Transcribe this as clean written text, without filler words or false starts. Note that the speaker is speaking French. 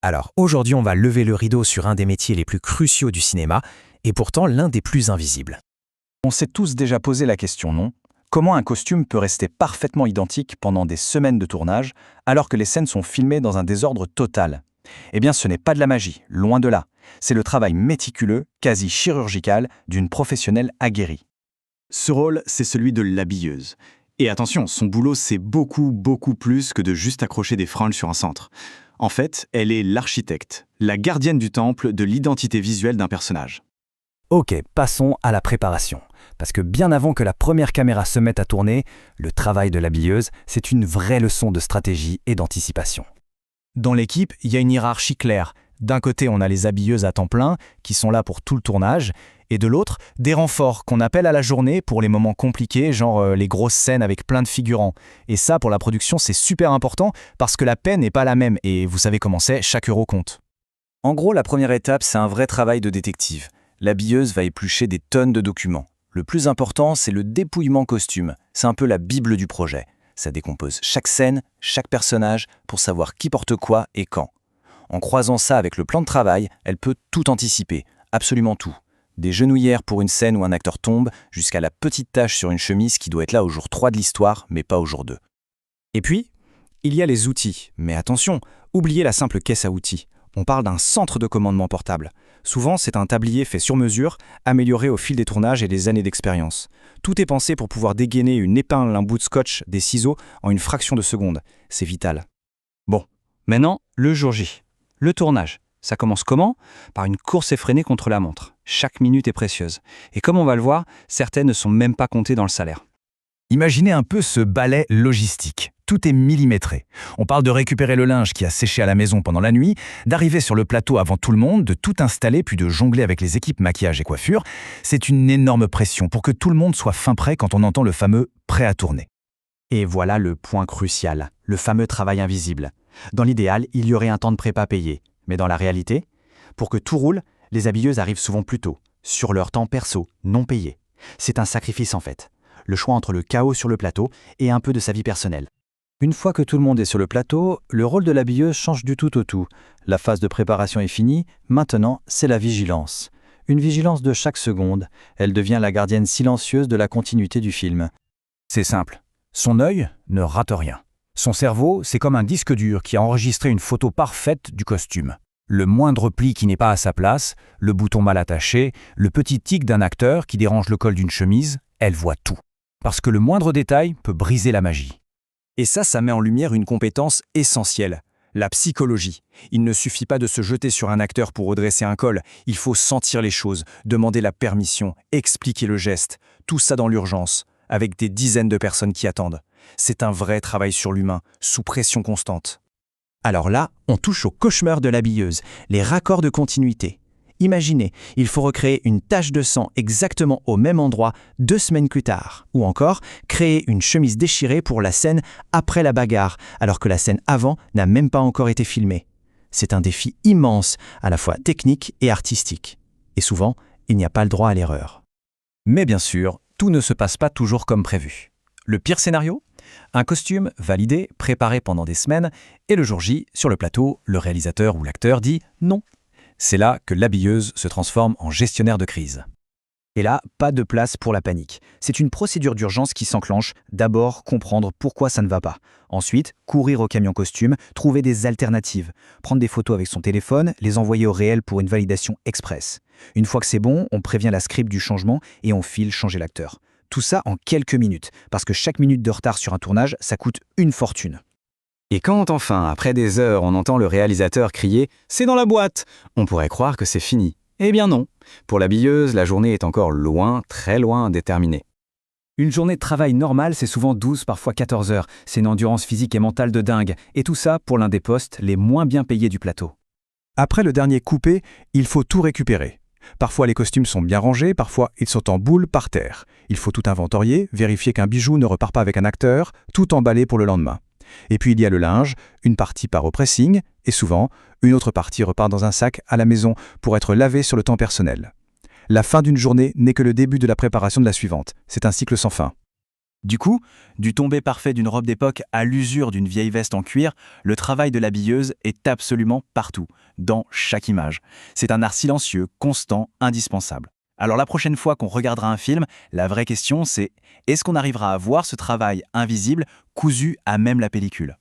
Alors aujourd'hui, on va lever le rideau sur un des métiers les plus cruciaux du cinéma, et pourtant l'un des plus invisibles. On s'est tous déjà posé la question, non? Comment un costume peut rester parfaitement identique pendant des semaines de tournage, alors que les scènes sont filmées dans un désordre total? Eh bien, ce n'est pas de la magie, loin de là. C'est le travail méticuleux, quasi chirurgical, d'une professionnelle aguerrie. Ce rôle, c'est celui de l'habilleuse. Et attention, son boulot, c'est beaucoup plus que de juste accrocher des franges sur un cintre. En fait, elle est l'architecte, la gardienne du temple de l'identité visuelle d'un personnage. Ok, passons à la préparation. Parce que bien avant que la première caméra se mette à tourner, le travail de l'habilleuse, c'est une vraie leçon de stratégie et d'anticipation. Dans l'équipe, il y a une hiérarchie claire. D'un côté, on a les habilleuses à temps plein, qui sont là pour tout le tournage, et de l'autre, des renforts qu'on appelle à la journée pour les moments compliqués, genre les grosses scènes avec plein de figurants. Et ça, pour la production, c'est super important, parce que la paie n'est pas la même, et vous savez comment c'est, chaque euro compte. En gros, la première étape, c'est un vrai travail de détective. L'habilleuse va éplucher des tonnes de documents. Le plus important, c'est le dépouillement costume. C'est un peu la bible du projet. Ça décompose chaque scène, chaque personnage, pour savoir qui porte quoi et quand. En croisant ça avec le plan de travail, elle peut tout anticiper, absolument tout. Des genouillères pour une scène où un acteur tombe, jusqu'à la petite tache sur une chemise qui doit être là au jour 3 de l'histoire, mais pas au jour 2. Et puis, il y a les outils. Mais attention, oubliez la simple caisse à outils. On parle d'un centre de commandement portable. Souvent, c'est un tablier fait sur mesure, amélioré au fil des tournages et des années d'expérience. Tout est pensé pour pouvoir dégainer une épingle, un bout de scotch, des ciseaux en une fraction de seconde. C'est vital. Bon, maintenant, le jour J. Le tournage. Ça commence comment? Par une course effrénée contre la montre. Chaque minute est précieuse. Et comme on va le voir, certaines ne sont même pas comptées dans le salaire. Imaginez un peu ce balai logistique. Tout est millimétré. On parle de récupérer le linge qui a séché à la maison pendant la nuit, d'arriver sur le plateau avant tout le monde, de tout installer puis de jongler avec les équipes maquillage et coiffure. C'est une énorme pression pour que tout le monde soit fin prêt quand on entend le fameux « prêt à tourner ». Et voilà le point crucial, le fameux travail invisible. Dans l'idéal, il y aurait un temps de prépa payé. Mais dans la réalité, pour que tout roule, les habilleuses arrivent souvent plus tôt, sur leur temps perso, non payé. C'est un sacrifice en fait. Le choix entre le chaos sur le plateau et un peu de sa vie personnelle. Une fois que tout le monde est sur le plateau, le rôle de l'habilleuse change du tout au tout. La phase de préparation est finie, maintenant c'est la vigilance. Une vigilance de chaque seconde, elle devient la gardienne silencieuse de la continuité du film. C'est simple. Son œil ne rate rien. Son cerveau, c'est comme un disque dur qui a enregistré une photo parfaite du costume. Le moindre pli qui n'est pas à sa place, le bouton mal attaché, le petit tic d'un acteur qui dérange le col d'une chemise, elle voit tout. Parce que le moindre détail peut briser la magie. Et ça met en lumière une compétence essentielle, la psychologie. Il ne suffit pas de se jeter sur un acteur pour redresser un col, il faut sentir les choses, demander la permission, expliquer le geste, tout ça dans l'urgence, avec des dizaines de personnes qui attendent. C'est un vrai travail sur l'humain, sous pression constante. Alors là, on touche au cauchemar de l'habilleuse, les raccords de continuité. Imaginez, il faut recréer une tache de sang exactement au même endroit 2 semaines plus tard. Ou encore, créer une chemise déchirée pour la scène après la bagarre, alors que la scène avant n'a même pas encore été filmée. C'est un défi immense, à la fois technique et artistique. Et souvent, il n'y a pas le droit à l'erreur. Mais bien sûr, tout ne se passe pas toujours comme prévu. Le pire scénario? Un costume validé, préparé pendant des semaines, et le jour J, sur le plateau, le réalisateur ou l'acteur dit non. C'est là que l'habilleuse se transforme en gestionnaire de crise. Et là, pas de place pour la panique. C'est une procédure d'urgence qui s'enclenche. D'abord, comprendre pourquoi ça ne va pas. Ensuite, courir au camion costume, trouver des alternatives. Prendre des photos avec son téléphone, les envoyer au réel pour une validation express. Une fois que c'est bon, on prévient la script du changement et on file changer l'acteur. Tout ça en quelques minutes, parce que chaque minute de retard sur un tournage, ça coûte une fortune. Et quand enfin, après des heures, on entend le réalisateur crier « C'est dans la boîte !», on pourrait croire que c'est fini. Eh bien non. Pour l'habilleuse, la journée est encore loin, très loin d'être terminée. Une journée de travail normale, c'est souvent 12, parfois 14 heures. C'est une endurance physique et mentale de dingue. Et tout ça pour l'un des postes les moins bien payés du plateau. Après le dernier coupé, il faut tout récupérer. Parfois les costumes sont bien rangés, parfois ils sont en boule par terre. Il faut tout inventorier, vérifier qu'un bijou ne repart pas avec un acteur, tout emballer pour le lendemain. Et puis il y a le linge, une partie part au pressing, et souvent, une autre partie repart dans un sac à la maison pour être lavée sur le temps personnel. La fin d'une journée n'est que le début de la préparation de la suivante. C'est un cycle sans fin. Du coup, du tombé parfait d'une robe d'époque à l'usure d'une vieille veste en cuir, le travail de l'habilleuse est absolument partout, dans chaque image. C'est un art silencieux, constant, indispensable. Alors la prochaine fois qu'on regardera un film, la vraie question c'est, est-ce qu'on arrivera à voir ce travail invisible cousu à même la pellicule ?